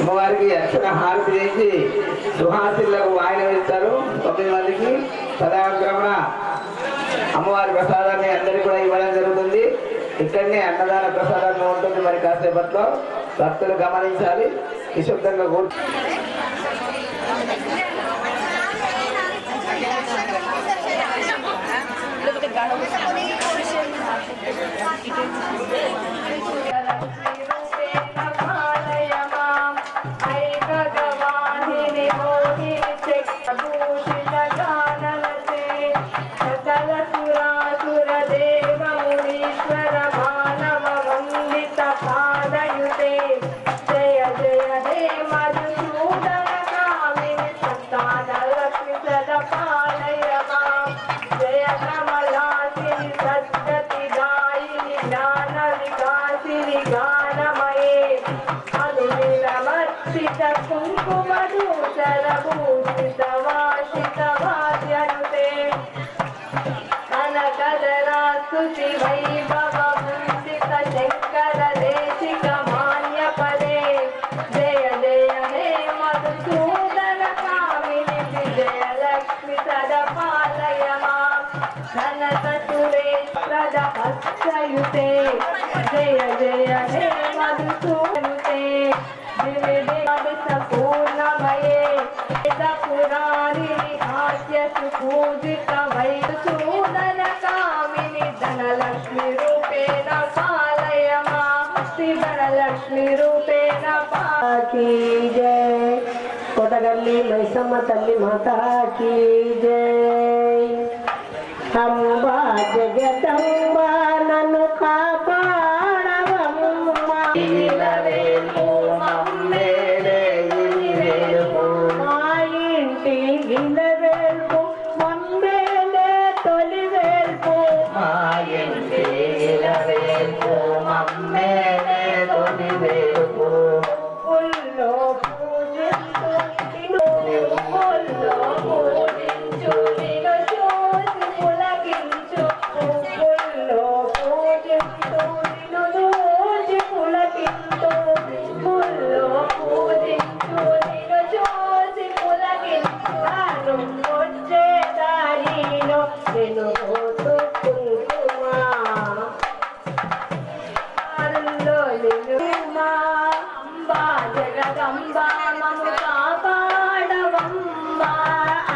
అమ్మవారికి అక్షర హారతి చేసి సుహాసిలకు వాయినం ఇస్తారు 9 మందికి. సదాగ్రమణ అమ్మవారి ప్రసాదాన్ని అందరికీ కూడా ఇవ్వడం జరుగుతుంది. ఇక్కడనే అన్నదాన ప్రసాదంగా ఉంటుంది. మరి కాసేపట్లో భక్తులు గమనించాలి, నిశ్శబ్దంగా కూర్చు. జయ జయ హే మధుసూదనుతే పూర్ణమయే పురాణి హాస్య సుపూజిత వైసూదన కామిని ధనలక్ష్మి రూపేణ పాలయ మాస్తి ధనలక్ష్మి రూపేణ పాకి జయ కొటగల్లి మైసమ్మ తల్లి మాతాకి జయ. అంబా జగదంబా నన్ను కాపాడవమ్మ మా ఇంటి గిన్నెవేల్పు మమ్మేలే తొలి వేల్పు మా ఇంటి వేల్పు మమ్మేలే తొలి వేల్పు పుల్లో పూజించు నిన్ను పుల్లో పూజించు నిన్ను చూసి పులకించు పుల్లో పూజించు నిన్ను చూసి పులకించు పుల్లో పూజించు నిన్ను చూసి పులకించు తాను వచ్చే దారిలో నిన్ను పోతూ కుంకుమా అంబా జగదంబా మము కాపాడవమ్మ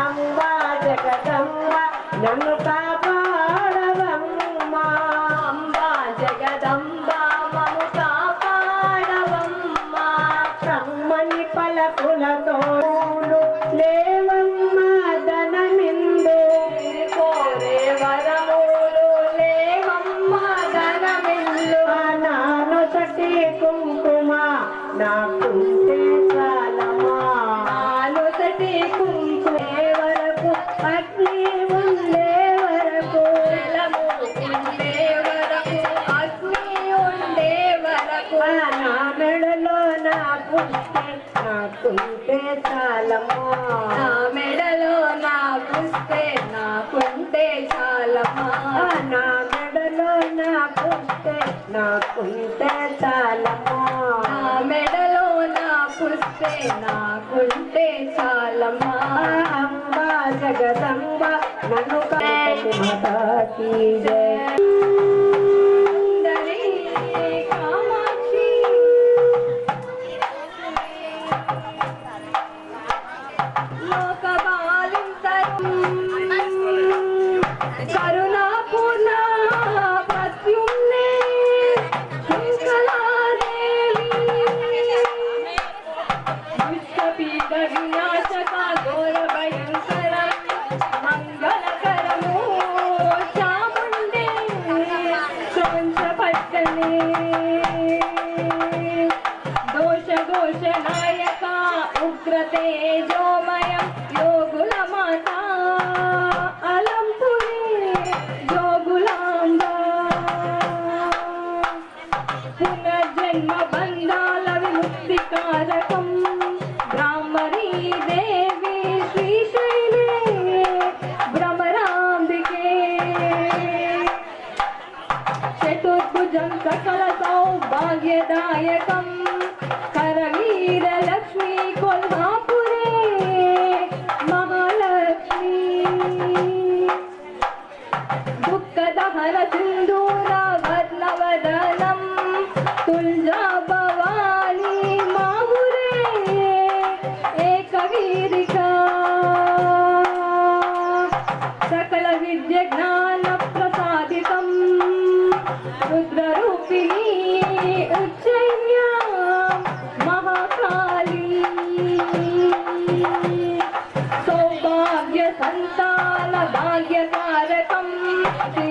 అంబా జగదంబ నన్ను కాపాడవమ్మ అంబా జగదంబ మము కాపాడవమ్మ బ్రహ్మని పలకులతో లేవమ్మ ధనమిందు కోరే వరములు లేవమ్మ ధనమిల్లు నాను సటి కుంకుమ నాకుంటే చాలమా నాను సటి కుంకుమ వరకు అగ్ని ఉండే వరకు ఉండే వరకు అగ్ని ఉండే వరకు నా మెడలో నాకుంటే చాలమా నా మెడలో నాకుంటే చాలమా నా మెడలో నాకుంటే చాలమా నా మెడలో నాకుంటే చాలమా అంబా జగదంబ నన్ను మాతాకి జయ. కామాక్షి కరుణాపూర్ణ ప్రత్యుమ్నే విశ్వపీఠ వినాశక ఘోర భయంకర మంగళకరము చాముండే శ్రవంశపట్టణే దోష ఘోష నాయక ఉగ్ర తేజోమయం యోగుల మాత అలంపురి జోగులాంబ పునర్జన్మ బంధాల విముక్తి కారకం బ్రాహ్మణీ దేవి శ్రీశైలే భ్రమరాంబికే చతుర్భుజం సకల సౌభాగ్యదాయకం కరవీర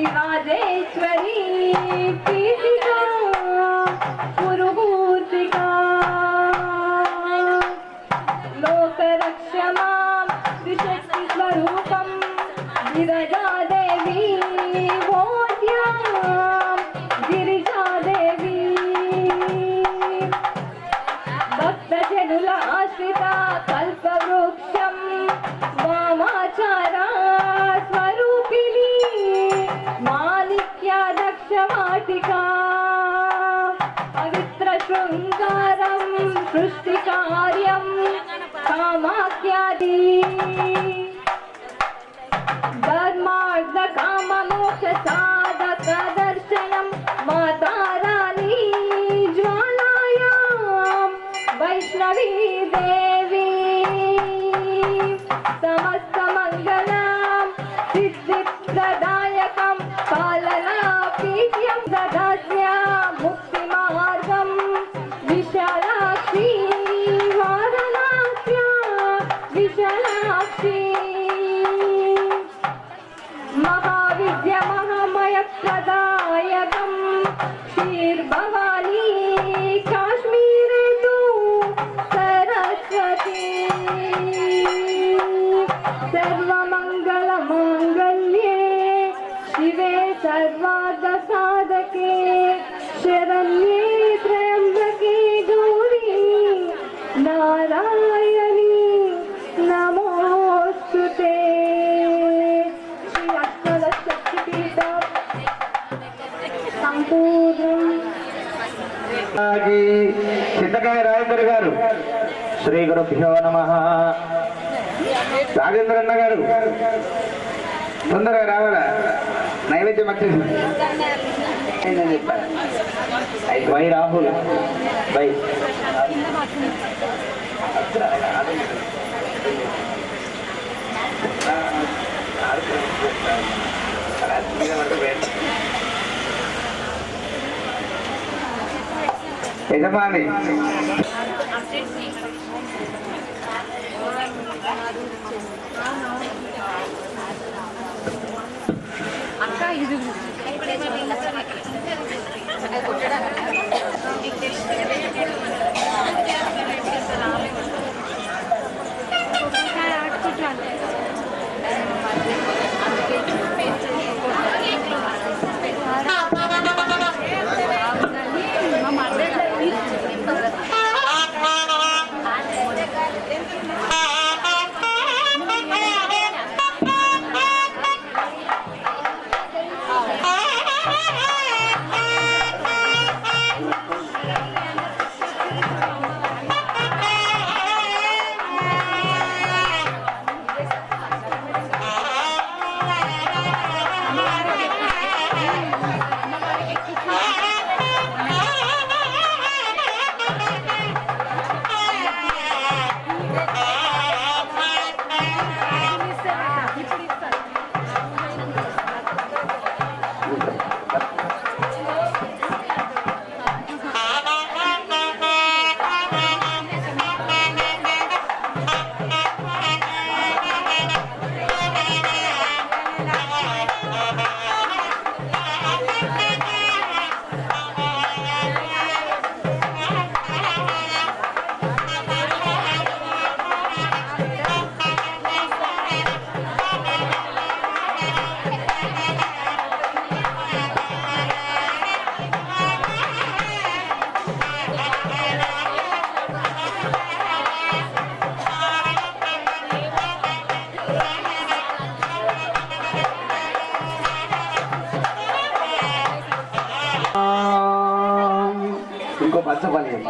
శ్రీరాజేశ్వరి పీఠికా పురుహూర్తికా లోకరక్షమాం త్రిశక్తి స్వరూపం గిరిజాదేవి భోజ్యాం గిరిజాదేవి భక్తజనుల ఆశ్రిత కల్పవృక్షం వామాచారా స్వరూపిణి మాణిక్యాదక్షవాటికా పవిత్ర శృంగారం సృష్టికార్యం కామాఖ్యాది ధర్మార్థ కామ మోక్ష సాధక దర్శనం మాతారాణి జ్వాలాయాం వైష్ణవీ దేవి సమస్త మంగళం సిద్ధి ప్రదాయకం పాలనా పీఠ్యం దదాస్య ముక్తి మార్గం విశాలాక్షి వారణాస్య విశాలాక్షి महाविद्या महामय प्रदायकं क्षीरभवानी काश्मीरे तु सरस्वती सर्वमङ्गलमाङ्गल्ये शिवे सर्वार्थसाधके शरण्ये त्र्यम्बके गौरी नारायणी नमोऽस्तुते చింతకాయ రాజేంద్ర గారు శ్రీ గురుభ్యో నమః. రాజేంద్ర అన్న గారు తొందరగా రావాలా, నైవేద్యం వచ్చేసి. వై రాహుల్ వై యజమాని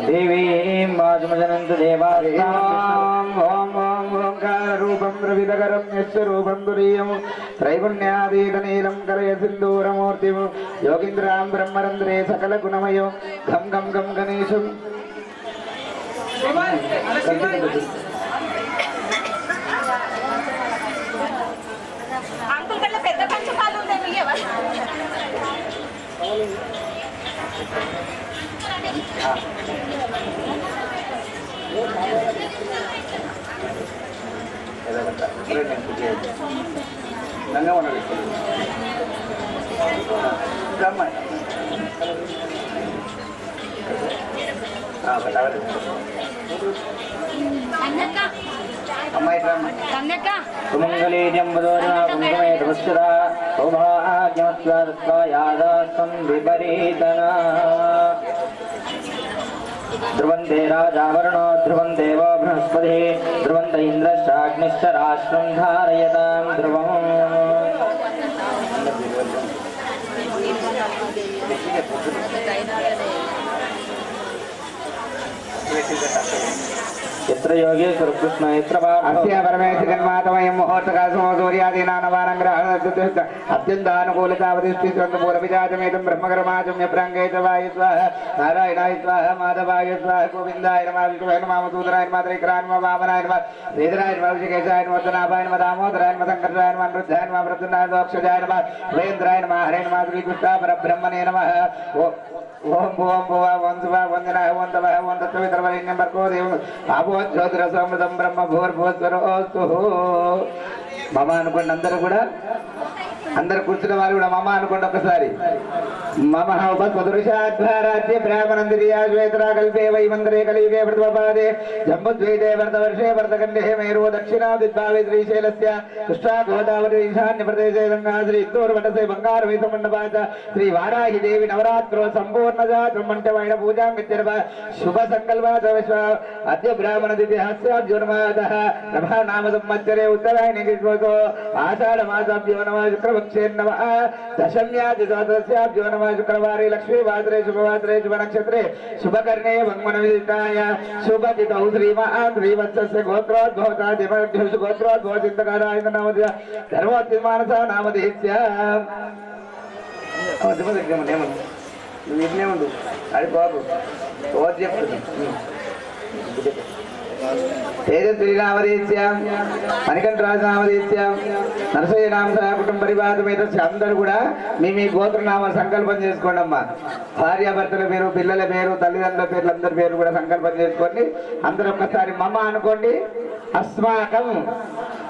देवीं वाचमजनन्तु देवास्ताम् ఓం ఓం ఓంకార రూపం రవిదగరం యస్య రూపం తురీయం త్రైగుణ్యాదీతనీలం కరయ సింధూరమూర్తిం యోగీంద్రాం బ్రహ్మరంధ్రే సకల గుణమయం గం గం గం గణేశం. అంకుల్ కళ్ళ పెద్ద పంచపాలు ఉన్నాయి ఎవరు నంగా అమ్మాయి సుమంగళీజం వదోజనకుంకుమేతవశ్చదా సౌభాగ్యమస్వాదస్వాయాదాసం విపరీతనా ధ్రువంతే రాజావరుణో ధ్రువం దేవో బృహస్పతి ధ్రువంత ఇంద్రశ్చాగ్నిశ్చ రాష్ట్రం ధారయతాం ధ్రువం यत्र योगेश्वर कृष्ण यत्र अस्य परमेश्वर जन्मातमयं मुहूर्तकासमो सूर्यादीनानवानङ्ग्रहण अत्यन्तानुकूलतावतिष्ठितपूर्वविजातमेतं ब्रह्मकर्माचम्य प्राङ्गे च वाय स्वाहा नारायणाय स्वाहा माधवाय स्वाहा गोविन्दाय नमः विष्णुवे नमः मधुसूदनाय नमः त्रिकराय नमः वामनाय नमः श्रीधराय नमः ऋषिकेशाय नमः जनाभाय नमः दामोदराय नमः शङ्कराय नमः अनिरुद्धाय नमः प्रद्युम्नाय नमः अक्षजाय नमः वेन्द्राय नमः हरे नमः श्रीकृष्णाय परब्रह्मणे नमः ओम भुवं भुव ओं शिवाय वन्दनाय ओं तवः ओं तत्त्ववितर्वरेण्यं भर्गो देवं आपो ज्योतिरसमृतं ब्रह्म भूर्भुवस्वरोऽस्तु మమ అనుకోండి అందరూ కూడా అందరు కూర్చున్న వారు కూడా మమ అనుకోండి ఒకసారి మమ ఉపస్వదృశాధ్వారాజ్య బ్రాహ్మణందిరియా శ్వేతరా కల్పే వై మందరే కలియుగే ప్రతిపపాదే జంబుద్వైతే భరతవర్షే భరతఖండే మేరో దక్షిణా దిగ్భావే శ్రీశైలస్య కృష్ణా గోదావరి ఈశాన్య ప్రదేశే గంగా శ్రీ ఇందోర్వటసే బంగారు వైత మండపాచ శ్రీ వారాహి దేవి నవరాత్రో సంపూర్ణజా బ్రహ్మంటమైన పూజాం విద్యర్వ శుభ సంకల్పాచ విశ్వ అద్య బ్రాహ్మణ దివ్యాస్యార్జునమాదః ప్రభా నామ సంవత్సరే ఉత్తరాయణి గ్రీష్మతో ఆషాఢ మాసాభ్యో నమః శుక్రపక్షే నమః దశమ్యాది ద్వాదశ్యాభ్యో నమః శుక్రవారే లక్ష్మీ వాసరే శుభవాసరే శుభ నక్షత్రే శుభకర్ణే భంగమన విదితాయ శుభతిథౌ శ్రీమాన్ శ్రీవత్సస్య గోత్రోద్భవతా దిమభ్యో గోత్రోద్భవ చింతకారాయ నామధేయ ధర్మోత్తిమానస నామధేయస్య నువ్వు ఇట్లేముందు అది బాబు రోజు చెప్తుంది తేజశ్రీనామదేశ్యాం మణికంఠరాజనామదేశ్యాం నరసయ్య నామ కుటుంబ పరివారమేత అందరూ కూడా మీ గోత్రనామ సంకల్పం చేసుకోండి అమ్మా భార్యాభర్తల పేరు పిల్లల పేరు తల్లిదండ్రుల పేర్లు అందరి పేరు కూడా సంకల్పం చేసుకోండి అందరూ ఒక్కసారి మమ్మ అనుకోండి అస్మాకం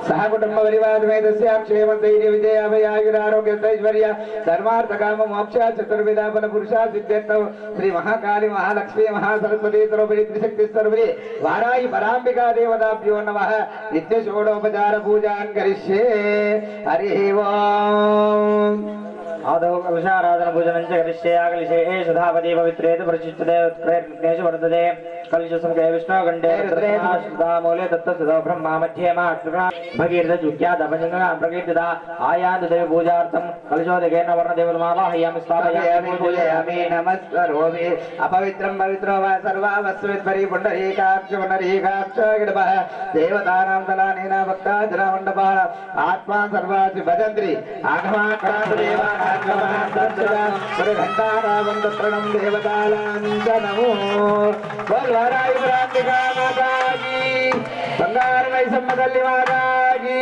సహకుటుంబ పరివారమేతస్యాం క్షేమధైర్య విజయాభయాయురారోగ్యైశ్వర్య ధర్మార్థకామ మోక్ష చతుర్విధాపన పురుష సిద్ధ్యర్థం శ్రీ మహాకాళి మహాలక్ష్మీ మహాసరస్వతి సర్వపరి త్రిశక్తి సర్వరి వారాయి పరాంబికా దేవతాభ్యో నమః నిత్య షోడోపచార పూజాన్ కరిష్యే హరి ఓం आदौ कलशाराधन पूजनं च करिष्ये आकलिशे सुधापति पवित्रेत प्रचिष्टते प्रयत्नेषु वर्तते कलशसमुखे विष्णुगण्डे रुद्रमूले दत्तसुतो ब्रह्मा मध्ये मातृगणा भगीरथजुक्यादपजङ्गना प्रकीर्तिता आयान्तु देवी पूजार्थं कलशोदकेन वर्णदेवमालाहयामि स्थापयामि पूजयामि नमस्करोमि अपवित्रं पवित्रो वा सर्वावस्विद्भरी पुण्डरीकाक्ष गिडभः देवतानां तलानेन भक्ताजनमण्डपः आत्मा सर्वासि भजन्त्री आगमाक्रान्तदेवानां घंटारावंतरणं देवतालांजनमो बोलवाराय प्रांतिका माता की बंगारमय सम्मदल्ली माता की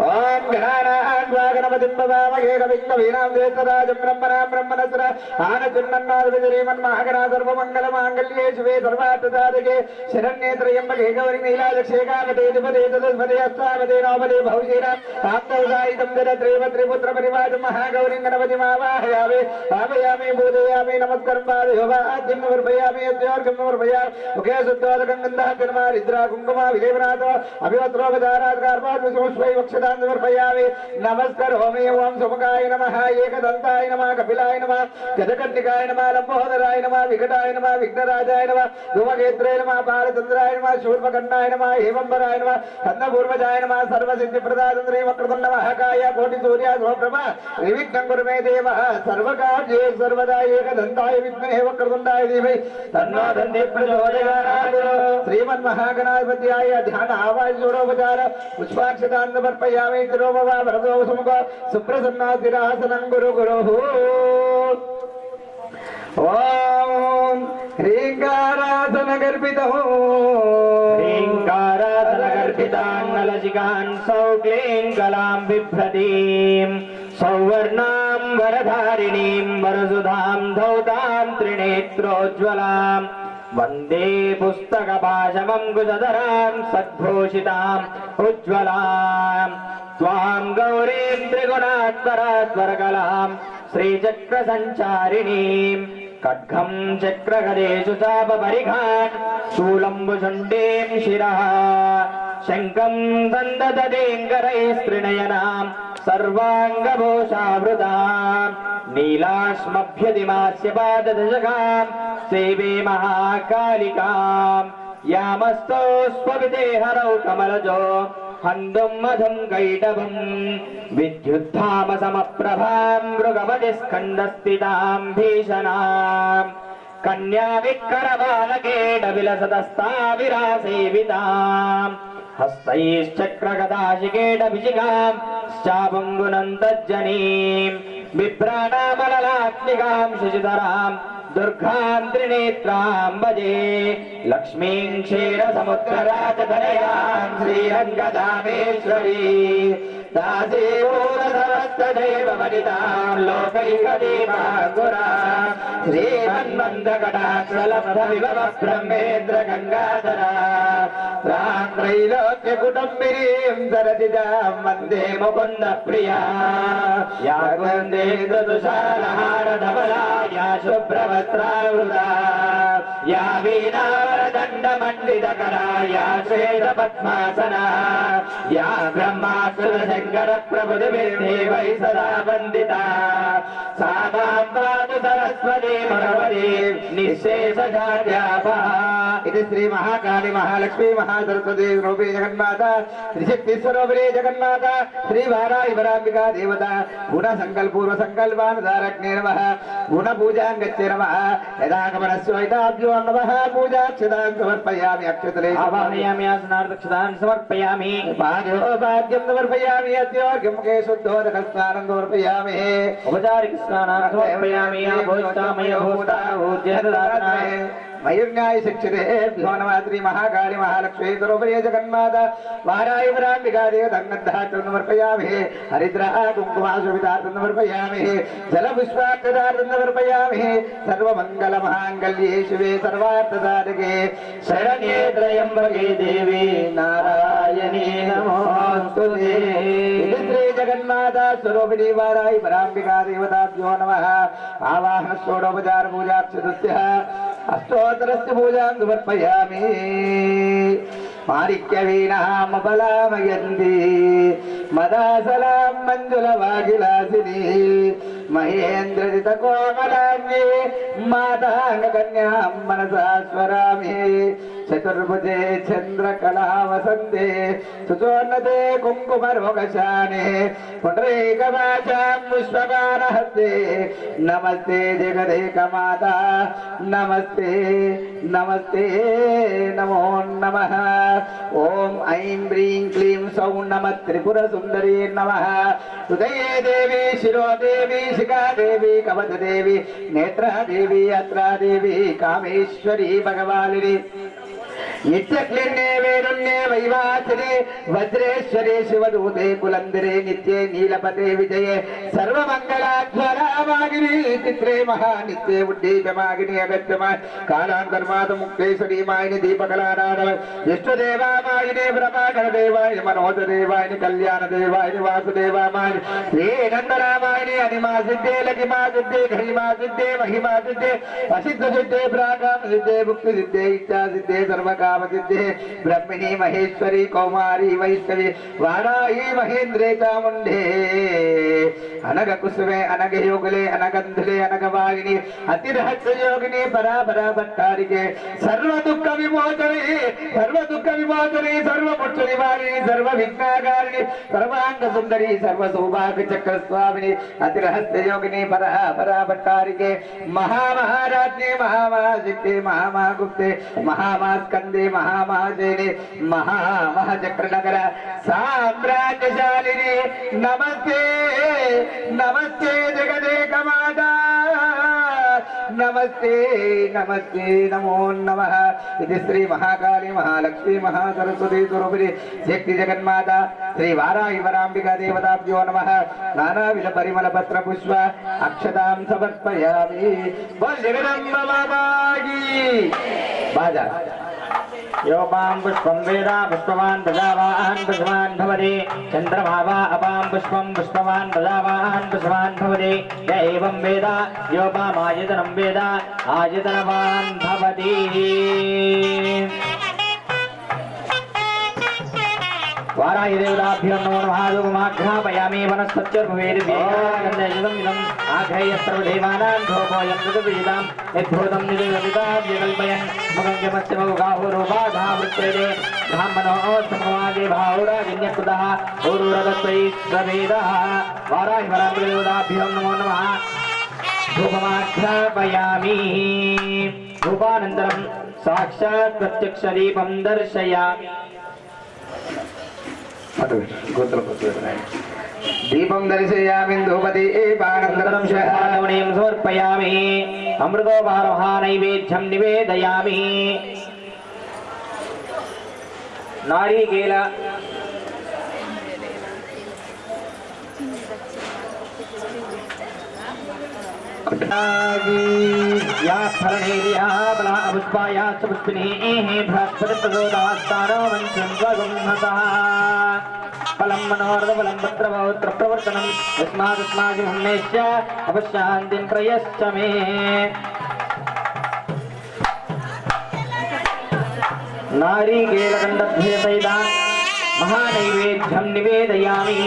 ओम गणानाद्वागणपतिं भवामहे कविं कवीनां वेदराजं ब्रह्मणां ब्रह्मणस्र आनचुन्नन्नादविजरीमन्महागणा सर्वमङ्गलमाङ्गल्ये शिवे सर्वार्थसाधके शरण्ये त्र्यम्बके गौरि नीलादक्षे कामते दिपदे तदस्पदे अस्तावते नवपदे भौषीणां ताप्तौसायितं जरत्रिपुत्रपरिवाजं महागौरिं गणपतिमावाहयामि आवाहयामि पूजयामि नमस्कारं पादयोगाद्यं समर्पयामि अद्योर्घं समर्पयामि मुखे शुद्धोदकं गन्धः तिर्मारिद्रा कुङ्कुमा विलेपनाथो अभिवस्त्रोपचारात् कार्पाद्विशोष्वै वक्षदान् समर्पयामि नमस्करोमि ओं सुमुखाय नमः एकदन्ताय नमः कपिलाय नमः गजकर्णिकाय नमः लम्बोदराय नमः विकटाय नमः विघ्नराजाय नमः धूमकेत्रे नमः बालचन्द्राय नमः शूर्पकर्णाय नमः हेमम्बराय नमः कन्नपूर्वजाय नमः सर्वसिद्धिप्रदातन्द्रे वक्रतुण्ड महाकाय कोटिसूर्य समप्रभा निर्विघ्नं कुरु मे देवः सर्वकार्ये सर्वदा एकदन्ताय विद्महे वक्रतुण्डाय धीमहि तन्नो दन्ति प्रचोदयात् श्रीमन्महागणाधिपत्याय ध्यान आवाज जोड़ोपचार पुष्पाक्षतान् समर्पयामि तिरोभवा भरतो सुमुख सुप्रसन्नातिरासनं गुरु गुरुः ओम ह्रीङ्कारासनगर्भितान्नलजिकान् सौक्लीङ्गलां बिभ्रतीं सौवर्णां वरधारिणीं वरसुधां धौतां त्रिनेत्रोज्ज्वलां వందే పుస్తకపాశమంకుశధరాం సద్భూషితాం ఉజ్వలాం త్వాం గౌరీం త్రిగుణాత్మరాస్వరకలాం శ్రీచక్ర సంచారిణీం ఖడ్గం చక్రగదేషు చాపపరిఘాన్ శూలంబుషుండీం శిరః శంఖం దందతదేంకరైస్త్రినయనాం సర్వాంగభూషావృతాం నీలాశ్మభ్యదిమాస్య పాదదశకాం సేవే మహాకాళికాం యామస్తో స్వవితే హరౌ కమలజో హందుం మధుం కైటవం విద్యుద్ధామ సమప్రభాం మృగమతిస్కందస్థితాం భీషణాం కన్యా విక్కరబాలకేట విలసతస్తావిరాసేవితాం హస్తైశ్చక్రగదాశికేట విశిఖాం శాపంగునంతజ్జనీం బిభ్రాణామలలాత్మికాం శశిధరాం దుర్గాం త్రినేత్రాం భజే లక్ష్మీం క్షీరసముద్రరాజధనయాం శ్రీరంగధామేశ్వరీ దాసీభూతసమస్తదేవ వనితాం లోకైకదీపాంగురా శ్రీమన్మందకటాక్షలబ్ధవిభవ బ్రహ్మేంద్ర గంగాధరా తాం త్రైలోక్యకుటుంబినీం సరసిజాం వందే ముకుంద ప్రియా యా వందే తుషారహారధవలా యా శుభ్రవస్త్రావృతా యా వీణావరదండమండితకరా యా శ్వేతపద్మాసనా యా బ్రహ్మాసుర శంకర ప్రభుదేవై సదా వందితా సా మాం పాతు సరస్వతీ భగవతి నిశ్శేషజాడ్యాపః. ఇది శ్రీ మహాకాళి మహాలక్ష్మీ మహాసరస్వతి రూపే జగన్మాత త్రిశక్తి స్వరూపిణీ జగన్మాత శ్రీ వారాహి వరాంబికా దేవత గుణ సంకల్పూర్వ సంకల్పానుదారజ్ఞే నమః గుణ పూజాం గచ్చే నమః యదాగమనస్వైతాభ్యో నమః పూజాక్షతాం సమర్పయామి అక్షతలే ఆవాహయామి ఆసనార్థక్షతాన్ సమర్పయామి పాద్యోపాద్యం సమర్పయామి అత్యోర్ఘ్యం కే శుద్ధోదక స్నానం సమర్పయామి ఉపచారిక స్నానం సమర్పయామి ఆభోష్టామయ భూతా భూజ్యదానాయ మయూర్న్యాయ శిక్షితేభ్యో నమః శ్రీ మహాకాళి మహాలక్ష్మీ స్వరూపిణీ జగన్మాత వారాహి వరాంబికా దేవత అంగద్ధార్థం సమర్పయామి హరిద్రా కుంకుమాశోభితార్థం సమర్పయామి జలపుష్పాక్షతార్థం సమర్పయామి సర్వమంగళ మహాంగళ్యే శివే సర్వార్థసాధకే శరణ్యే త్రయంబకే దేవి నారాయణీ నమోస్తుతే. ఇది శ్రీ జగన్మాత స్వరూపిణీ వారాహి వరాంబికా దేవతాభ్యో నమః ఆవాహన షోడోపచార పూజాక్షతస్య అష్టోత్తరస్య పూజాం సమర్పయామి మాణిక్యవీణామబలామయంతి మదాసలాం మంజుల వాగిలాసిని మహేంద్రజిత కోమలాంగి మాతాంగ కన్యాం మనసా స్వరామి చతుర్భుజే చంద్రకళా వసంతే సుచోన్నతే కుంకుమరోగశానే పుండరీకవాచాం పుష్పమానహస్తే నమస్తే జగదేకమాత నమస్తే నమస్తే నమో నమః. ఓం ఐం హ్రీం క్లీం సౌం నమః త్రిపుర సుందరీ నమః. హృదయే దేవి శిరో దేవి శిఖా దేవి కవచ దేవి నేత్ర దేవి అత్రా దేవి కామేశ్వరీ భగవాలిని నిత్యక్లిన్నే వేరుణ్యే వైవాసిని వజ్రేశ్వరే శివదూతే కులందిరే నిత్యే నీలపతే విజయే సర్వమంగళాధ్వరామాగిని చిత్రే మహానిత్యే ఉద్దీపమాగిని అగత్యమా కాలాంతర్మాత ముక్తేశ్వరీ మాయిని దీపకళారాధవ ఇష్టదేవామాయినే బ్రహ్మాకర దేవాయ మనోజ దేవాయని కళ్యాణ దేవాయని వాసుదేవామాయి శ్రీనందరామాయిని అనిమా సిద్ధే లగిమా సిద్ధే ఘరిమా సిద్ధే మహిమా సిద్ధే అసిద్ధ సిద్ధే ప్రాకామ సిద్ధే ముక్తి సిద్ధే ఇచ్చా సిద్ధే సర్వకా సిద్ధే బ్రహ్మిణి మహేశ్వరి కౌమారి వైష్ణవి వారాహి మహేంద్రే చాముండే అనగ కుసుమే అనగ యోగులే అనగంధులే అనగవాగిని అతిరహస్య యోగిని పరాపరా భట్టారికే సర్వ దుఃఖ విమోచని సర్వముక్ష నివారిణి సర్వ విఘ్నాకారిణి సర్వాంగ సుందరి సర్వ సౌభాగ్య చక్ర స్వామిని అతిరహస్య యోగిని పరాపరా భట్టారికే మహామహారాజ్ఞి మహామహాశక్తి మహామహాగుప్తే మహామాస్కందే మహామహాజైని మహామహచక్రనగర సామ్రాజ్యశాలిని నమస్తే నమస్తే జగదేకమాతా నమస్తే నమస్తే నమో నమః. ఇది శ్రీ మహాకాళి మహాలక్ష్మీ మహాసరస్వతి స్వరూపిణి శక్తి జగన్మాత శ్రీ వారాహి వరాంబికా దేవతాభ్యో నమః. నానావిధ పరిమళ పత్ర పుష్ప అక్షతాం సమర్పయామి. జగదంబ బాబాకి బాజా योपां पुष्पं वेद पुष्पवान् प्रजावान् पुष्पवान् भवति चन्द्रमा वा अपां पुष्पं पुष्पवान् प्रजावान् पुष्पवान् भवति य एवं वेद योपामायतनं वेद आयतनवान् भवति वारायदेवताभ्यो नमो नमः धूपमाघ्रापयामि वनस्पत्युर्भवेदिदम् आघ्रयस्त्रदेवानां धूपोऽयं ऋतुविहितां यद्भूतं निवेदिताव्यकल्पयन् मुखं यमस्य मौगाहुरूपाधावृत्तेरे ब्राह्मणो समवागे भावराजन्यकृतः ऊरुरदत्वै स्ववेदः वारायवरादेवताभ्यो नमो नमः धूपमाघ्रापयामि धूपानन्तरं साक्षात् प्रत्यक्षदीपं दर्शयामि दीपं दर्शयामि धूपदीपानन्तरं शाकावणीं समर्पयामि अमृतोपहारः नैवेद्यं निवेदयामि नारिकेल या फलनेर्या बला पुष्पाया च पुष्पिनीः बृहस्पतिप्रचोदास्तानो मन्त्रं स्वगुंहतः फलं मनोरथफलं पत्रपौत्रप्रवर्तनं यस्मादस्माभिमुन्नेश्य अपशान्तिं प्रयश्च मे नारिकेलकण्डद्वयसहिता महानैवेद्यं निवेदयामि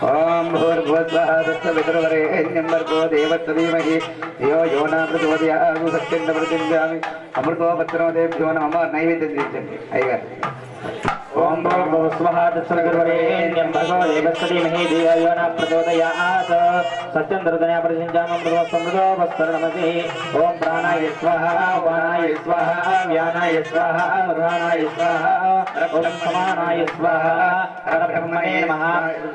ओम भूर्भुवस्वः तत्सवितुर्वरेण्यं भर्गो देवस्य धीमहि धियो यो न प्रचोदयात् सत्यं प्रतिज्ञामि अमृतो पत्रो देभ्यो नमः नैवेद्यं दीयते अय्यगार ओम भूर्भुवस्वः तत्सवितुर्वरेण्यं भर्गो देवस्य धीमहि धियो यो न प्रचोदयात् सत्यं प्रतिज्ञामि अमृतो वस्त्रनमसि ओम प्राणाय स्वाहा वाणाय स्वाहा व्यानाय स्वाहा उदानाय स्वाहा ओम समानाय स्वाहा परब्रह्मणे नमः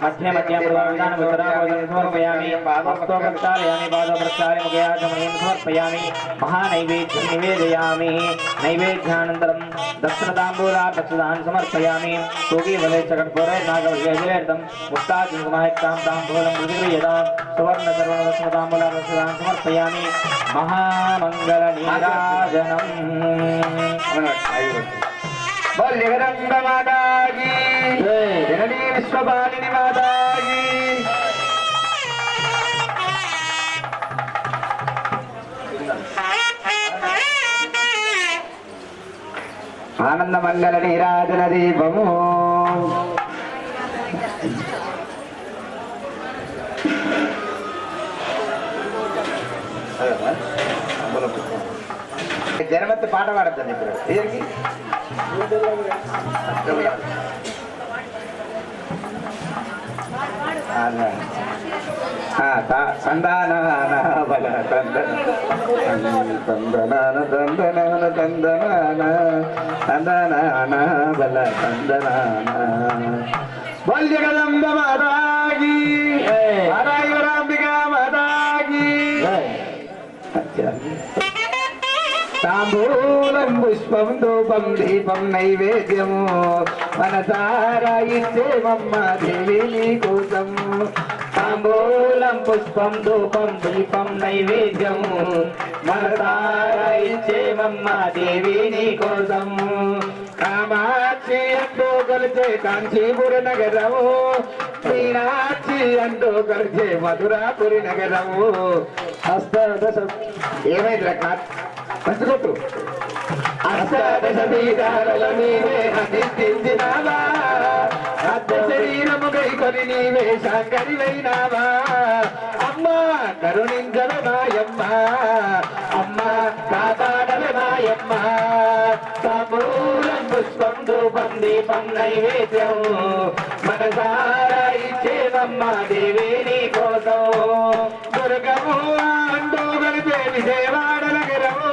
मध्ये मध्ये अमृतान् उत्तरावदनं समर्पयामि हस्तो प्रक्षालयामि पादो प्रक्षालय मुखे आचमनीं समर्पयामि महानैवेद्यं निवेदयामि नैवेद्यानन्तरं दक्षिणताम्बूलात् दक्षिणान् समर्पयामि तूकीफले चकट्पुरे नागवल्यजलेर्दं मुक्तादिसमायुक्तां ताम्बूलं प्रतिगृह्यतां सुवर्णसर्वणदक्षिणताम्बूलात् दक्षिणान् समर्पयामि महामङ्गलनीराजनम् बोल जगदम्ब माता की जननी विश्वपालिनी माता की आनंद मंगल नीराजन दीपमु జనమత్తి పాట పాడద్దండి ఇప్పుడు దేనికి సందాన బల తందనాన తందనాన తందనాన తందనాన బల తందనాన బోల్ జగదంబ మాతాకి హరాయురాంబికా మాతాకి తాంబూలం పుష్పం ధూపం దీపం నైవేద్యము మనసారా ఇచ్చేమమ్మ దేవి నీ కోసం తాంబూలం పుష్పం ధూపం దీపం నైవేద్యము మనసారా ఇచ్చేమమ్మ దేవి నీ కోసం కామాక్షి అంటూ కలిసే కాంచీపుర నగరము మీనాక్షి అంటూ కలిసే మధురాపురి నగరము హస్తదశ ఏమైంది రక పంచుకోట్టు అష్టాదశ పీఠాల నీవే అధిష్ఠించినావా అర్ధ శరీరము గైకొని నీవే శాంకరివైనావా అమ్మా కరుణించవే మాయమ్మ అమ్మ కాపాడవే మాయమ్మ తాంబూలం పుష్పం ధూపం దీపం నైవేద్యం మనసారా ఇచ్చేవమ్మ దేవి నీ కోసం దుర్గము అంటూ కలిపే విజయవాడ నగరము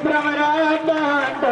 భ్రమరాంబ అంటూ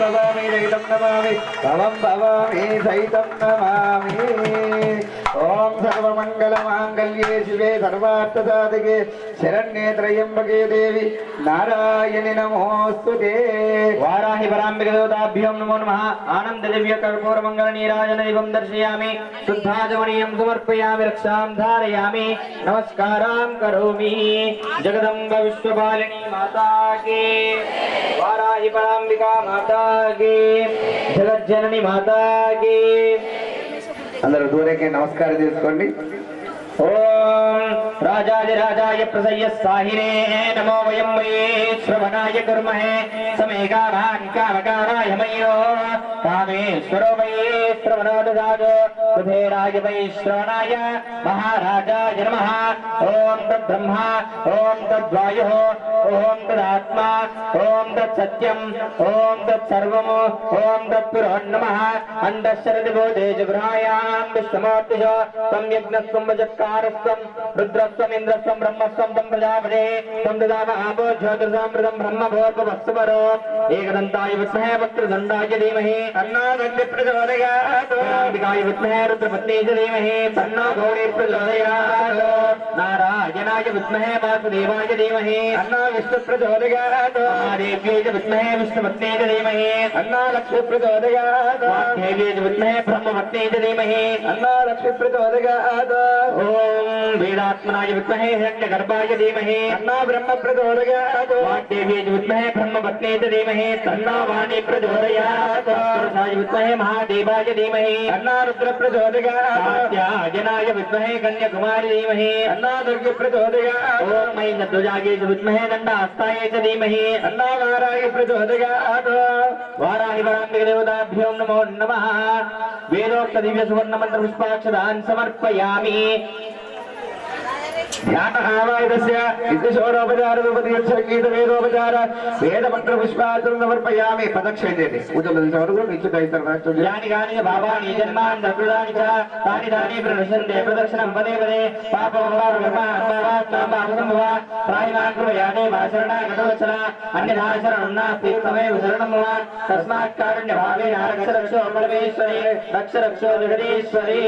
భవామి దైతం నమామి భవం భవామి సైతం నమామి ఓం సర్వమంగళ మాంగళ్యే శివే సర్వార్థసాధికే శరణ్యే త్రయంబకే దేవి నారాయణి నమోస్తుతే వారాహి పరాంబిక దేవతాభ్యం నమో నమః ఆనంద దివ్య కర్పూర మంగళ నీరాజన దీపం దర్శయామి శుద్ధాచమనీయం సమర్పయామి రక్షాం ధారయామి నమస్కారం కరోమి జగదంబ విశ్వపాలిని మాతా కీ వారాహి పరాంబిక మాతా కీ జగజ్జనని మాతా కీ అందరూ దూరేకి నమస్కారం చేసుకోండి ఓం రాజాదిరాజాయ ప్రసయ్య సాహినే నమో వయం వై శ్రవణాయ కుర్మహే సమేకామాన్ కామకారాయ మయ్యో కామేశ్వరో వై శ్రవణోదరాజో కుబేరాయ వై శ్రవణాయ మహారాజాయ నమః ఓం తద్బ్రహ్మ ఓం తద్వాయుః ఓం తదాత్మా ఓం తత్సత్యం ఓం తత్సర్వం ఓం తత్పురోన్నమః అంతఃశరదివో తేజగృహాయాం విశ్వమూర్తిషో సంయజ్ఞస్వం వజత్కారస్వం రుద్రస్వం ఇంద్రస్వం బ్రహ్మస్వం తం ప్రజాపతే తం దదామ ఆపో జ్యోతిర్సామృతం బ్రహ్మభోర్భవస్సువరో ఏకదంతాయ విద్మహే వక్రదండాయ ధీమహి తన్నో దండి ప్రచోదయాత్ అంబికాయ విద్మహే రుద్రపత్ని చ ధీమహి తన్నో గౌరీ ప్రచోదయాత్ నారాయణాయ విద్మహే వాసుదేవాయ ధీమహి తన్నో విష్ణు ప్రచోదయాత్ మహాదేవ్యై చ విద్మహే విష్ణుపత్ని చ ధీమహి తన్నో లక్ష్మీ ప్రచోదయాత్ వాగ్దేవ్యై చ విద్మహే బ్రహ్మపత్ని చ ధీమహి తన్నో లక్ష్మీ ప్రచోదయాత్ ఓం వేదాత్మనాయ విద్మహే హిరణ్యగర్భాయ ధీమహి తన్నో బ్రహ్మ ప్రచోదయాత్ వాగ్దేవ్యై చ విద్మహే బ్రహ్మపత్ని చ ధీమహి తన్నో వాణి ప్రచోదయాత్ పురుషాయ విద్మహే మహాదేవాయ ధీమహి తన్నో రుద్ర ప్రచోదయాత్ కాత్యాయనాయ విద్మహే కన్యాకుమారి ధీమహి తన్నో దుర్గ ప్రచోదయాత్ ఓం మైనధ్వజాయ చ విద్మహే దండాస్తాయ చ ధీమహి తన్నో వారాయ ప్రచోదయాత్ వారాహి పరాంబిక దేవతాభ్యో నమో నమః వేదోక్త దివ్య సువర్ణ మంత్ర పుష్పాక్షదాన్ సమర్పయామి ధ్యానహావాయుధస్య విద్యుషోడోపచార రూపదీక్షగీత వేదోపచార వేదమంత్ర పుష్పార్చన సమర్పయామి ప్రదక్షిణ చేయండి పూజలు వరకు నిత్యుడైతారు యాని కాని భావాని జన్మాన్ దృఢాని చ తాని తాని ప్రదర్శన్తే ప్రదక్షిణం పదే పదే పాపమవార కర్మ ప్రాయమాన్ కృపయానే భాషరణ గతవచన అన్యథా శరణం నాస్తి తమేవ శరణం మమ తస్మాత్ కారుణ్య భావేన రక్ష రక్షో పరమేశ్వరి రక్ష రక్షో జగదీశ్వరి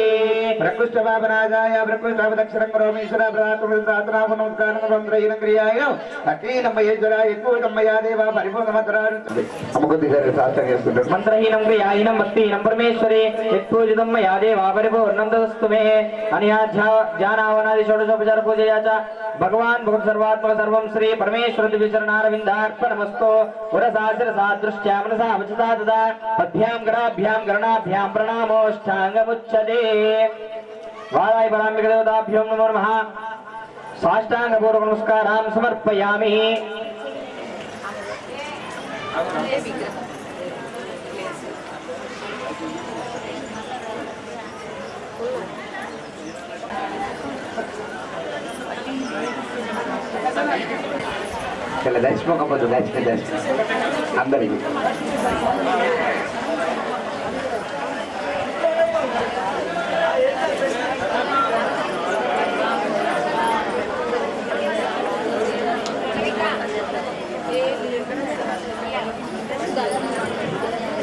ప్రకృష్ట పాపనాశాయ ప్రకృష్ట దక్షిణం కరోమి ఈశ్వర మంత్రహీనం క్రియాహీనం భక్తిహీనం పరమేశ్వరే యత్పూజితం మయా దేవా పరిపూర్ణం తదస్తు మే అన్యాధ్యానావనాది షోడశోపచార పూజయా చ భగవాన్ భగవత్ సర్వాత్మక సర్వం శ్రీ పరమేశ్వర దివ్యచరణారవిందార్పణమస్తు పురసాశిరసా దృష్ట్యా మనసా వచసా తదా పద్భ్యాం గణాభ్యాం గణాభ్యాం ప్రణామోష్టాంగముచ్యతే వారాయ పరాంబిక దేవతాభ్యో నమో నమః సాష్టాంగపూర్వక నమస్కారాం సమర్పయామి ఇలా దర్శిపోకపోతే దర్శనం అందరికి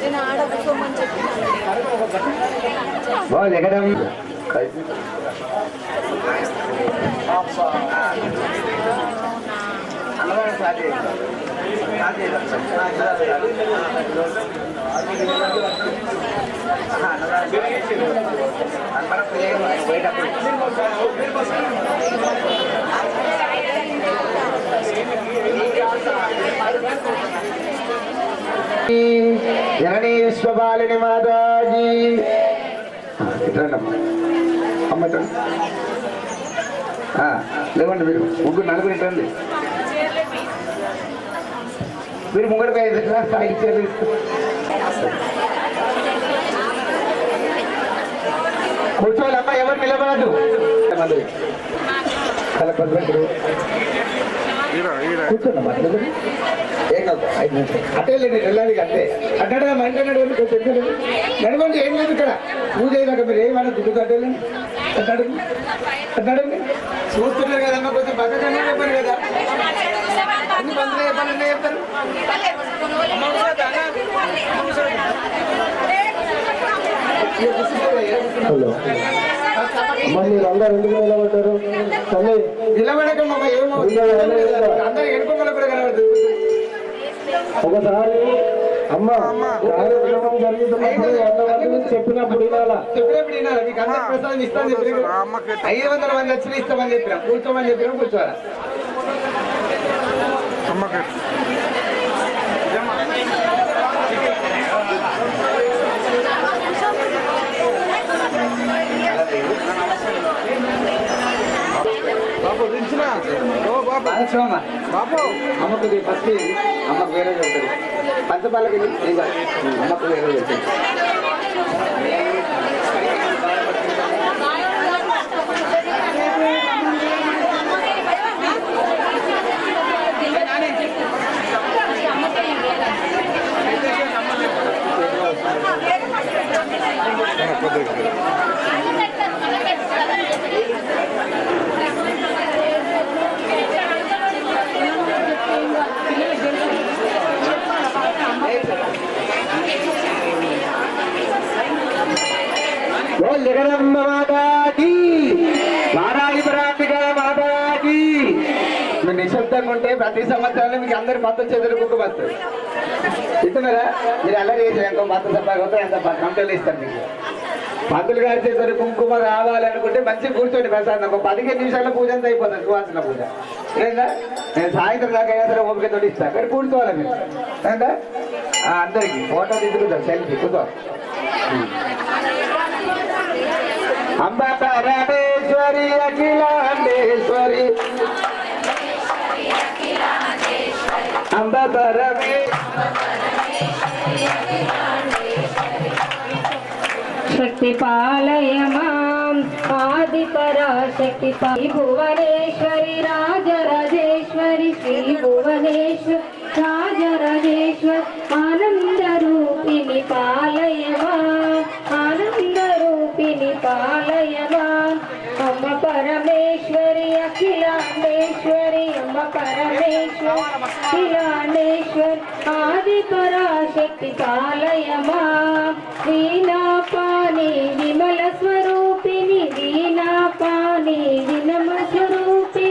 నేను ఆడకపోమని చెప్పినాను ఎగడం జననీ విశ్వపాలిని మాతాజీ అమ్మ లేవండి మీరు ముగ్గురు నలుగురు ఇట్టండి మీరు ముంగడిపై స్థాయికి చేరు కూర్చోవాలి అమ్మ ఎవరు నిలబడదు కూర్చోండి ఏం కాదు 5 నిమిషాలు అట్టే లేదు వెళ్ళాలి అంతే అడ్డాడుగా మా ఇంటి నడవండి ఏం లేదు ఇక్కడ పూజ అయినాక మీరు ఏమన్నా దుడ్డు కట్టేళ్ళండి అడ్డాడండి అడ్డాడండి చూస్తున్నారు కదమ్మా కొంచెం పక్కన చెప్పారు కదా అన్ని బంధువులు చెప్పాలి చెప్తారు హలో అమ్మ మీరు అందరు ఎందుకు నిలబడ్డారు తల్లి నిలబడకమ్మా ఏమో అందరు ఎడుకోగల కూడా కనబడుతుంది ఒకసారి అమ్మ కార్యక్రమం జరుగుతున్నప్పుడు చెప్పినప్పుడు వినాలా మీకు అందరు ప్రసాదం ఇస్తామని చెప్పిన 500 మంది వచ్చి ఇస్తామని చెప్పినాం కూర్చోమని చెప్పినాం కూర్చోవాలా బాబు దించినా బాబు అమ్మకు ఫస్ట్ అమ్మకు వేరే చెప్తాడు పంచపాలకి అమ్మకు వేరే చెప్తాడు జగదమ్మ మాతాకి వారాగి పరాత్మిక మాతాకి మీరు నిశ్శబ్దంగా ఉంటే ప్రతి సంవత్సరాలు మీకు అందరి మద్దతు చేతులు కుక్క వస్తుంది ఇస్తున్నారా మీరు అల్లరి చేసి ఎంతో మద్దతు సంపాదించే ఎంత కంపెనీలు ఇస్తారు మీకు పంతులు గారి చేతులు కుంకుమ రావాలనుకుంటే మంచిగా కూర్చోండి ప్రసాదం ఒక 15 నిమిషాల్లో పూజ అంతా అయిపోతుంది సువాసన పూజ లేదా నేను సాయంత్రం దాకా అయినా సరే ఓపికతో ఇస్తాను కానీ కూర్చోవాలి మీరు ఏంటా అందరికి ఫోటో తీసుకుంటారు సెల్ఫీ కూర్చో అంబ పరమేశ్వరి అఖిలాండేశ్వరి అంబ శక్తి పాలయ మాం ఆది పరాశక్తి భువనేశ్వరి రాజరాజేశ్వరి శ్రీ భువనేశ్వరి రాజరాజేశ్వరి ఆనంద రూపిణి పాలయ మాం ఆనంద రూపిణి పాలయ మాం అమ్మ పరమేశ్వరి అఖిలాండేశ్వరి అమ్మ పరమేశ్వరి అఖిలాండేశ్వరి ఆది పరాశక్తి పాలయ మాం వీణాపాణి విమల స్వరూపిణి వీణాపాణి వినమ స్వరూపి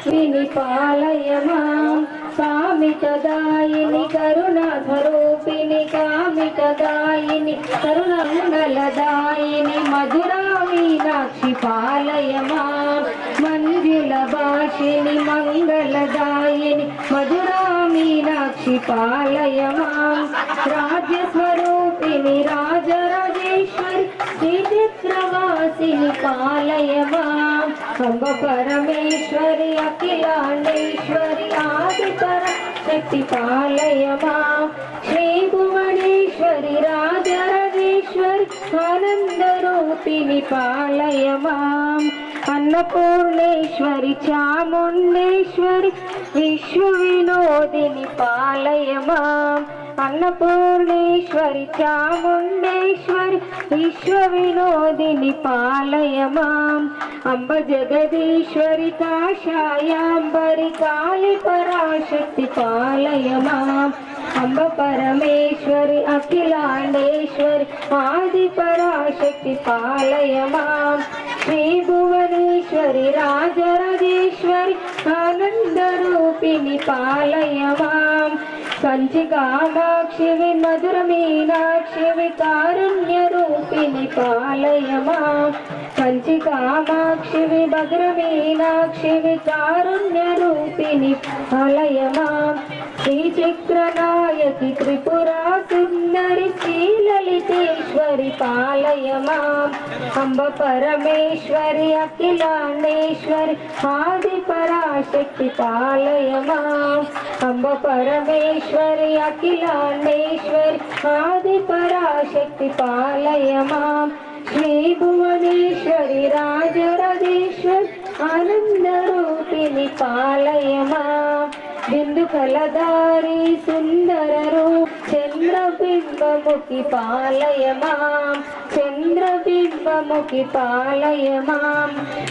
వినిపాలయ మాం కామితదాయిని కరుణా స్వరూపిణి కామితదాయిని కరుణాంగలదాయిని మధురా మీనాక్షి పాలయ మాం మంజుల భాషిని మంగళదాయిని మధురా మీనాక్షి పాలయ మాం రాజ్యస్వరూపిణి రాజరాజేశ్వరి శ్రీచక్రవాసిని పాలయ మాం అంబ పరమేశ్వరి అఖిలాండేశ్వరి ఆది పరాశక్తి పాలయ మాం శ్రీ భువనేశ్వరి రాజరాజేశ్వరి ఆనంద రూపిణి పాలయ మాం అన్నపూర్ణేశ్వరి చాముండేశ్వరి విశ్వ వినోదిని పాలయ మాం అన్నపూర్ణేశ్వరి చాముండేశ్వరి విశ్వ వినోదిని పాలయ మాం అంబ జగదీశ్వరి కాషాయాంబరి కాళి పరాశక్తి పాలయ మాం అంబ పరమేశ్వరి అఖిలాండేశ్వరి ఆది పరాశక్తి పాలయ మాం శ్రీ భువనేశ్వరి రాజరాజేశ్వరి ఆనంద రూపిణి పాలయ మాం కంచి కామాక్షివి మధుర మీనాక్షివి కారుణ్య రూపిణి పాలయ మాం కంచి కామాక్షివి మధుర మీనాక్షివి కారుణ్య రూపిణి పాలయ మాం శ్రీచక్రనాయకి త్రిపురా సుందరి శ్రీలలితేశ్వరి పాలయ మాం అంబ పరమేశ్వరి అఖిలాండేశ్వరి ఆది పరాశక్తి పాలయ మాం అంబ పరమేశ్వరి అఖిలాండేశ్వరి ఆది పరాశక్తి పాలయ మాం శ్రీ భువనేశ్వరి రాజరాజేశ్వరి ఆనంద రూపిణి పాలయ మాం బిందు కలదారి సుందర రూప చంద్రబింబముఖి పాలయ మాం చంద్రబింబముఖి పాలయ మాం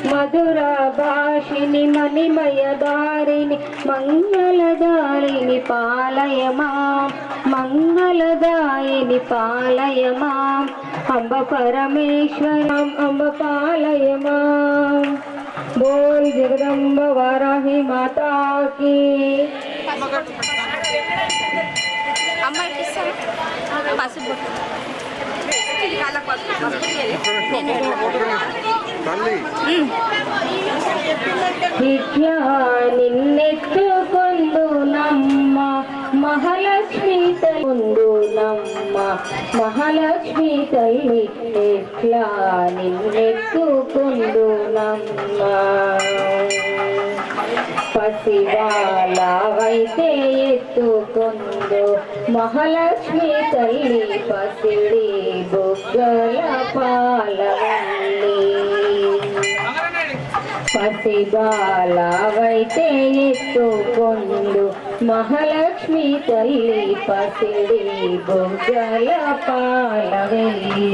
మధుర భాషిని మణిమయ దారిని మంగళదారిని పాలయ మాం మంగళదాయిని పాలయ మాం అంబ పరమేశ్వరం అంబ పాలయ మాం బోల్ జగదంబ వారాహి మాతాకి అమ్మాయి ఇస్తారు పసుపు విద్యా నిన్నెత్తుకొందు నమ్మ మహాలక్ష్మి తల్లి నమ్మ మహాలక్ష్మి తల్లి ఎట్లా నిన్నెత్తుకొందు నమ్మ పసివాలవైతే ఎత్తుకొందు మహాలక్ష్మి తల్లి పసిడి బుగ్గల పాలవల్లి పసిబాలవైతే ఎత్తుకొందు మహాలక్ష్మి తల్లి పసిడి బుగ్గల పాలవల్లి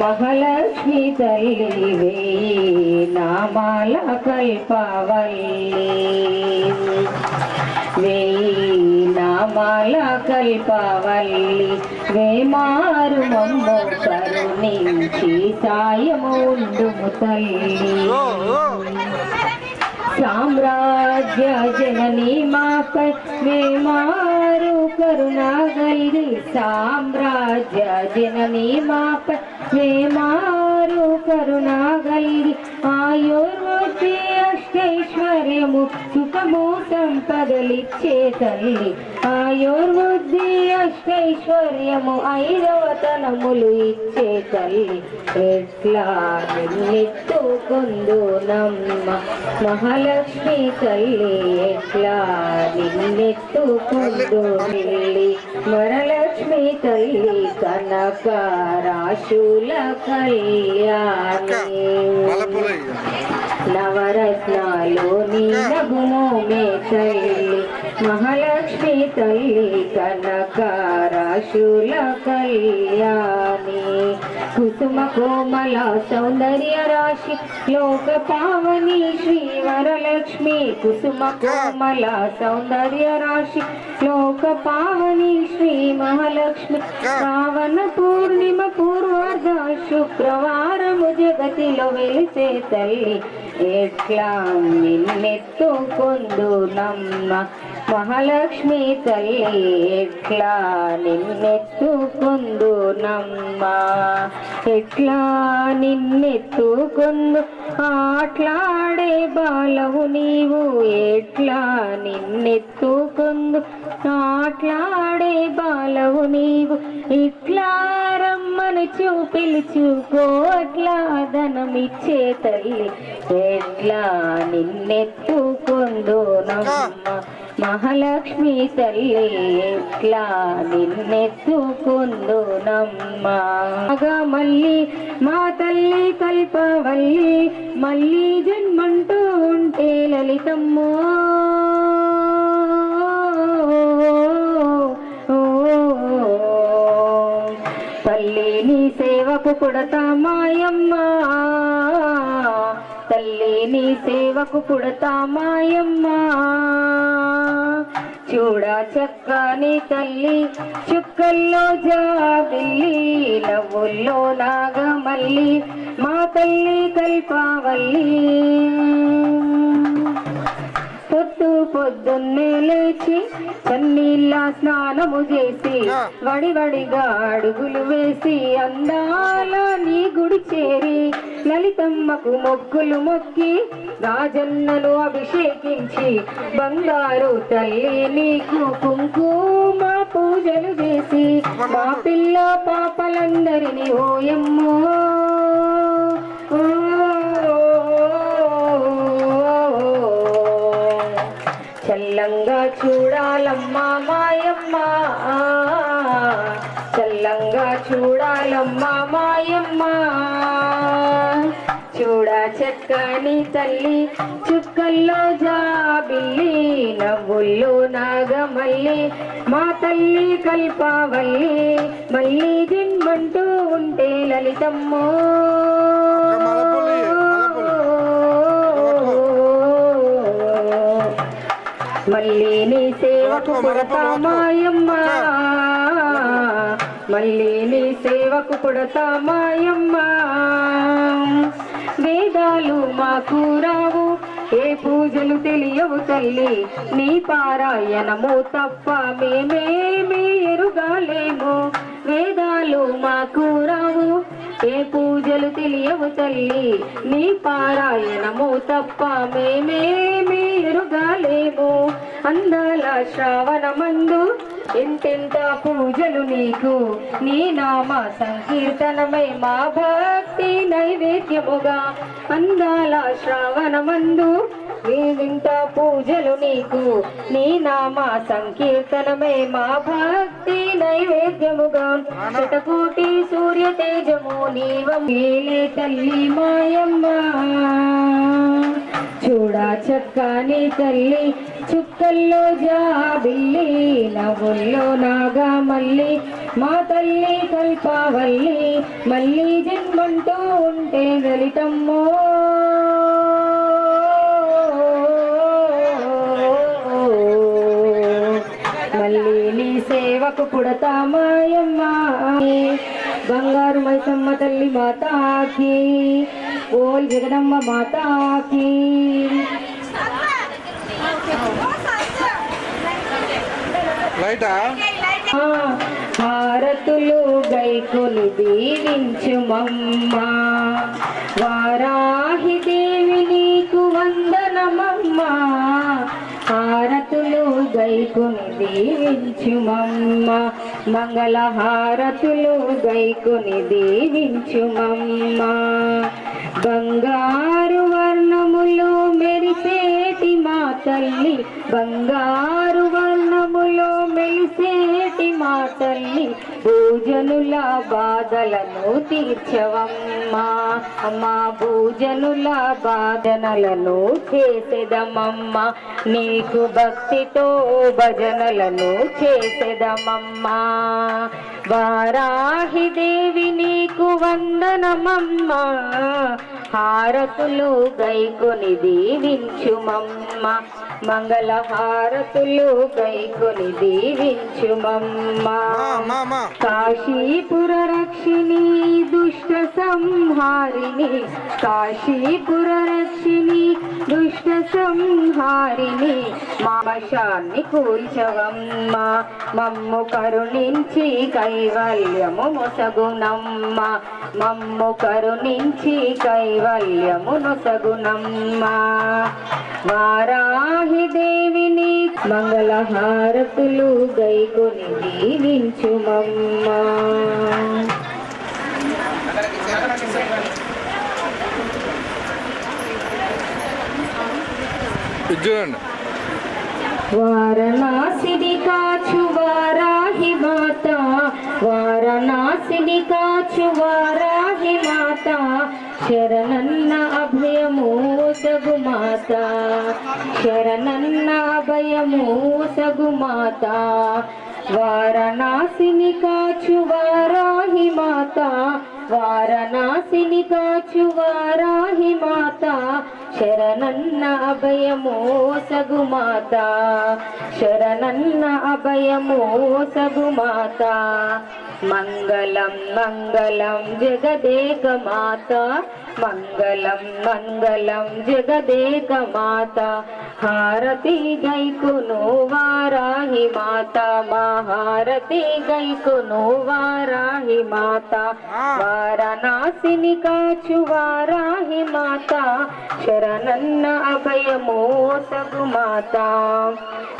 మహాలక్ష్మి తల్లి వేయి నామాల కల్పవల్లి వేయి నామాల కల్పవల్లి వేమారు మమ్ము కరుణించి సాయముండుము తల్లి సామ్రాజ్య జనని మాపై వేమారు కరుణాగల్గి సామ్రాజ్య జనని మాపై వేమారు కరుణాగల్గి ఆయుర్వృద్ధి అష్టైశ్వర్యము సుఖము సంపదలిచ్చే తల్లి ఆయుర్వృద్ధి అష్టైశ్వర్యము ఐదవతనములు ఇచ్చే తల్లి ఎట్లా నిన్నెత్తుకొందు నమ్మ మహాలక్ష్మి తల్లి ఎట్లా నిన్నెత్తుకొందు వెళ్ళి వరలక్ష్మి తల్లి కనక రాశుల కళ్యాణి నవరత్నాలు నీ నగుమోమే తల్లి మహాలక్ష్మి తల్లి కనక రాశుల కళ్యాణి కుసుమ కోమల సౌందర్య రాశి లోక పావని శ్రీ వరలక్ష్మి కుసుమ కోమల సౌందర్య రాశి లోక పావని శ్రీ మహాలక్ష్మి శ్రావణ పూర్ణిమ పూర్వార్ధ శుక్రవారము జగతిలో వెలిసే తల్లి ఎట్లా నిన్నెత్తుకొందు నమ్మ మహాలక్ష్మి తల్లి ఎట్లా నిన్నెత్తుకొందు నమ్మ ఎట్లా నిన్నెత్తుకొందు ఆట్లాడే బాలవు నీవు ఎట్లా నిన్నెత్తుకొందు ఆట్లాడే బాలవు నీవు ఇట్లా రమ్మని పిలుచుకో అట్లా ధనమిచ్చే తల్లి ఎట్లా నిన్నెత్తుకొందు నమ్మ మహాలక్ష్మి తల్లి ఎట్లా నిన్నెత్తుకొందు నమ్మ మళ్ళీ మా తల్లి కల్పవల్లి మళ్ళీ జన్మంటూ ఉంటే లలితమ్మో తల్లి నీ సేవకు పుడతా మాయమ్మ తల్లి నీ సేవకు పుడతా మాయమ్మ చూడ చక్కని తల్లి చుక్కల్లో జాబిల్లి నవ్వుల్లో నాగమల్లి మా తల్లి కల్పవల్లి పొద్దున్నే లేచి చన్నీళ్ళ స్నానము చేసి వడివడిగా అడుగులు వేసి అందాల నీ గుడి చేరి లలితమ్మకు మొక్కులు మొక్కి రాజన్నను అభిషేకించి బంగారు తల్లి నీకు కుంకుమ పూజలు చేసి మా పిల్ల పాపలందరినీ ఓయమ్మో చల్లంగా చూడాలమ్మా మాయమ్మ చల్లంగా చూడాలమ్మా మాయమ్మ చూడ చక్కని తల్లి చుక్కల్లో జాబిల్లి నవ్వుల్లో నాగమల్లి మా తల్లి కల్పవల్లి మళ్ళీ జన్మంటూ ఉంటే లలితమ్మో మళ్ళీ నీ సేవకు పుడతా మాయమ్మ, మళ్ళీ నీ సేవకు పుడతా మాయమ్మ. వేదాలు మాకు రావు, ఏ పూజలు తెలియవు తల్లి, నీ పారాయణము తప్ప మేమేమీ ఎరుగాలేము. వేదాలు మాకు రావు, ఏ పూజలు తెలియవు తల్లి, నీ పారాయణము తప్ప మేమేమీ ఎరుగాలేము. అందాల శ్రావణమందు ఎంతెంత పూజలు నీకు, నీ నామ సంకీర్తనమై మా భక్తి నైవేద్యముగా. అందాల శ్రావణమందు ఎంతెంత పూజలు నీకు, నీ నామ సంకీర్తనమై మా భక్తి నైవేద్యముగా. శతకోటి సూర్య తేజము నీవే తల్లి మాయమ్మ. చూడా చక్కని తల్లి చుక్కల్లో జాబిల్లి, నవ్వుల్లో నాగా మల్లి మా తల్లి కల్పవల్లి. మళ్ళీ జన్మంటూ ఉంటే దళితమ్మో, మళ్ళీ నీ సేవకు పుడతా మాయమ్మ. బంగారు మైసమ్మ తల్లి మాతాకి, ఓల్ జగదమ్మ మాతాకి. హారతులు గైకొని దీవించుమమ్మ, వారాహి దేవి నీకు వందనమమ్మ. హారతులు గైకొని దీవించుమమ్మ, మంగళ హారతులు గైకొని దీవించుమమ్మ. బంగారు వర్ణములో మెరిసేటి మా తల్లి, బంగారు వర్ణములో మెరిసేటి మా తల్లి, భూజనుల బాధలను తీర్చవమ్మా. అమ్మా భూజనుల బాధనలను చేసేదమమ్మ, నీకు భక్తితో భజనలను చేసేదమమ్మా. వారాహి దేవి నీకు వందనమమ్మ, హారతులు గైకొని దీవించుమమ్మ, మంగళ హారతులు గైకొని దీవించుమమ్మ. కాశీపుర రక్షిణి దుష్ట సంహారిణి, కాశీపుర రక్షిణి దుష్ట సంహారిణి, మామశాన్ని కూల్చవమ్మ. మమ్ము కరుణించి కైవల్యము మొసగునమ్మ, మమ్ము కరుణించి కైవల్యము నొసగునమ్మ. వారాహి దేవిని మంగళ హారతులు గైకొని దీవించుమమ్మ. వారణాసిని కాచు వారాహి మాత, వారణాసిని కాచు వారాహి మాత, శరణన్న అభయము సగుమాత, శరణన్న అభయము సగుమాత. వారణాసిని కాచు వారాహి మాత, వారణాసిని కాచు వారాహి మాత, శరణన్న అభయము సగుమాత, శరణన్న అభయము సగుమాత. మంగళం మంగళం జగదేక మాత, మంగళం మంగళం జగదేక మాత. హారతి గైకును వారాహి మాత, మహారతి గైకును వారాహి మాత. వారణాసిని కాచు వారాహి మాత, శరణన్న అభయము సగుమాత.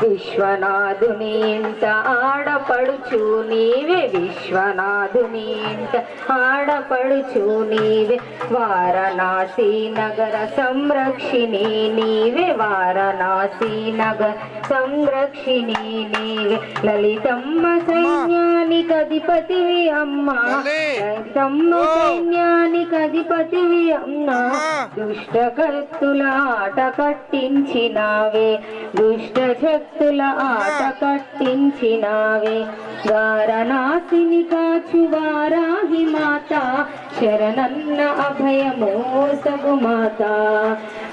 విశ్వనాథుని ఇంట ఆడపడుచు నీవే, విశ్వనాథుని ఇంట ఆడపడుచు నీవే. వారణాసి నగర సంరక్షిణి నీవే, వారణాసి నగర సంరక్షిణి నీవే. లలితమ్మ సైన్యానికి అధిపతివి అమ్మ, లలితమ్మ సైన్యానికి అధిపతివి అమ్మ. దుష్ట కత్తుల ఆట కట్టించినావే, దుష్ట శక్తుల ఆట కట్టించినావే. వారణాసిని కాచు వారాహి మాత శరణన్న అభయమో సగు మాత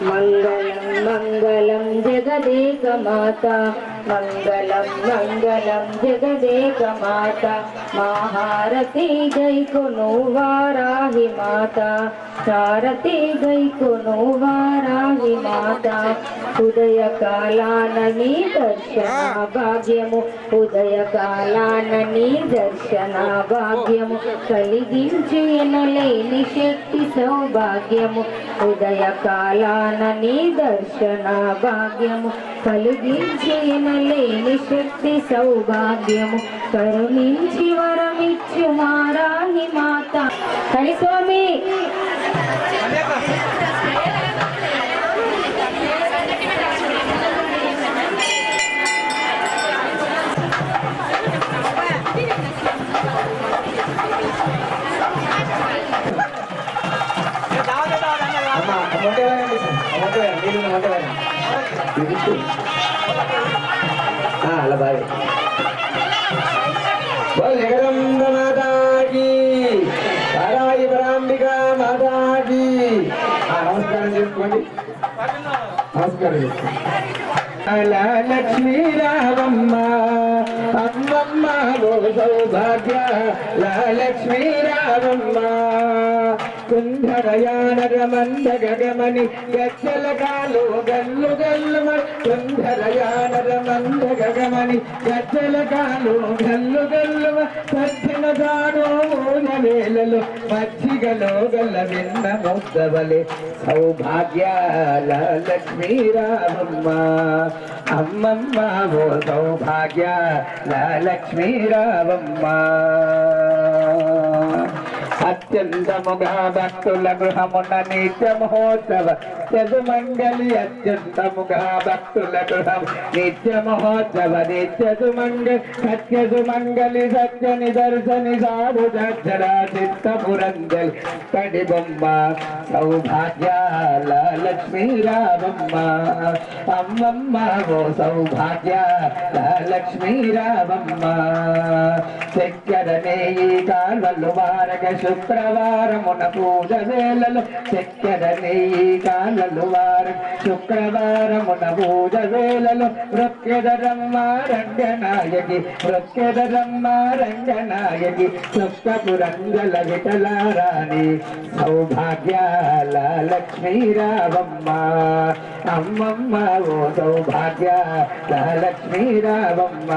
మంగళం మంగళం జగదేక మాత మంగళం మంగళం జగదేక మాత మహారతి గైకొను వారాహి మాత సారథి గైకొను వారాహి మాత ఉదయ కాలాన నీ దర్శన భాగ్యము ఉదయ కాలాన నీ దర్శన భాగ్యము కలిగించు ఎనలేని శక్తి సౌభాగ్యము ఉదయ కాలాన నీ దర్శన భాగ్యము కలిగించు ఎనలేని శక్తి సౌభాగ్యము కరుణించి వరమిచ్చు మారాహి మాత హరి స్వామి అలా బాయ్ జగదంబ మాతాకి సారాయి పరాంబికా మాతాకి నమస్కారం చేసుకోండి నమస్కారం చేసుకోండి లక్ష్మీ రామమ్మ అమ్మమ్మ ఓ సౌభాగ్య లక్ష్మీ రామమ్మ కుంధరయానర మంద గగమని గచ్చల కాలు గల్లు గల్లుమ కుంధరయానర మంద గగమని గచ్చల కాలు గల్లు గల్లుమ సజ్జన దానో మూల వేలలో మచ్చిగలో గల్ల విన్న ముద్దవలే సౌభాగ్య లక్ష్మీ రామమ్మ అమ్మమ్మ ఓ సౌభాగ్య లక్ష్మీ రామమ్మ అత్యంతముగా భక్తుల గృహమున నిత్య మహోత్సవ యజుమంగళి అత్యంతముగా భక్తుల గృహం నిత్య మహోత్సవ నిత్య సుమంగళి సత్య నిదర్శని సాధు జరా చిత్త పురంజలి కడి బొమ్మ సౌభాగ్య లక్ష్మీ రామమ్మ అమ్మమ్మ ఓ సౌభాగ్య లక్ష్మీ రామమ్మ చక్కెర నెయ్యి కాళ్ళలు వారగ శుక్రవారమున పూజ వేళలో చక్కెర నెయ్యి కాళ్ళలు వార శుక్రవారమున పూజ వేళలో మృక్కెదరమ్మ రంగనాయకి మృక్కెదరమ్మ రంగనాయకి సుక్కపురంగల విఠలారాణి సౌభాగ్య లక్ష్మీ రామమ్మ అమ్మమ్మ ఓ సౌభాగ్య లక్ష్మీ రామమ్మ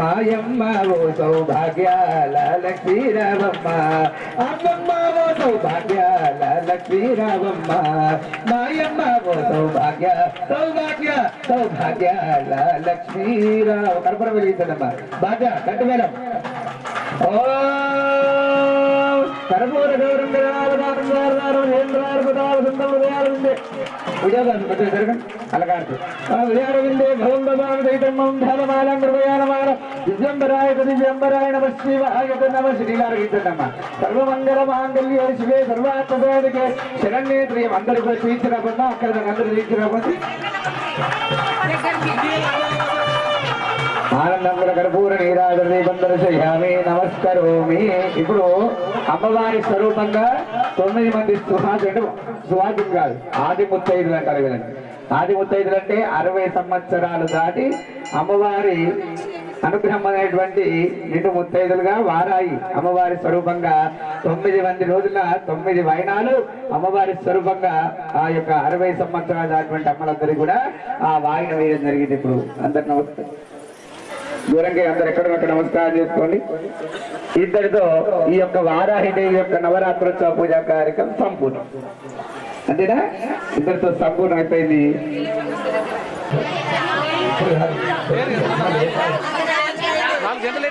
మాయమ్మ ఓ సౌభాగ్య లక్ష్మీ రామమ్మ అమ్మమ్మ ఓ సౌభాగ్య లక్ష్మీ రామమ్మ మాయమ్మ ఓ సౌభాగ్య సౌభాగ్య సౌభాగ్య లక్ష్మీ రామ కర్పూర వెలిగించదమ్మా బాగా కట్టు మేడం ఓ కర్పూర గౌరం అలగాడు విజయారవిందే భవంబమానం ధనమాలం కృపయానమాన దివ్యంబరాయ దివ్యంబరాయ నమ శివాయ నమ శ్రీగారగిద్దమ్మా సర్వమంగళ మాంగళ్య శివే సర్వాత్మకే శరణ్యేత్రియం అందరూ కూడా చూయించినప్పుడు అక్కడ అందరూ చూయించినప్పుడు ఆనందంగా కర్పూర నీరాజరి బందరశయామి నమస్కరోమి. ఇప్పుడు అమ్మవారి స్వరూపంగా 9 మంది సుహాసులు కాదు ఆది ముత్తైదులు అంటారు వీళ్ళని. ఆది ముత్తైదులు అంటే 60 సంవత్సరాలు దాటి అమ్మవారి అనుగ్రహం అనేటువంటి నిండు ముత్తైదులుగా వారాయి అమ్మవారి స్వరూపంగా 9 మంది రోజుల 9 వైనాలు అమ్మవారి స్వరూపంగా ఆ యొక్క 60 సంవత్సరాలు దాటినటువంటి అమ్మలందరికీ కూడా ఆ వాయిన వేయడం జరిగింది. ఇప్పుడు అందరు నమస్తే దూరంగా అందరు ఎక్కడొక్కడ నమస్కారం చేసుకోండి. ఇద్దరితో ఈ యొక్క వారాహిదేవి యొక్క నవరాత్రోత్సవ పూజా కార్యక్రమం సంపూర్ణం. అంతేనా? ఇద్దరితో సంపూర్ణం అయిపోయింది. నాలుగు గంటలు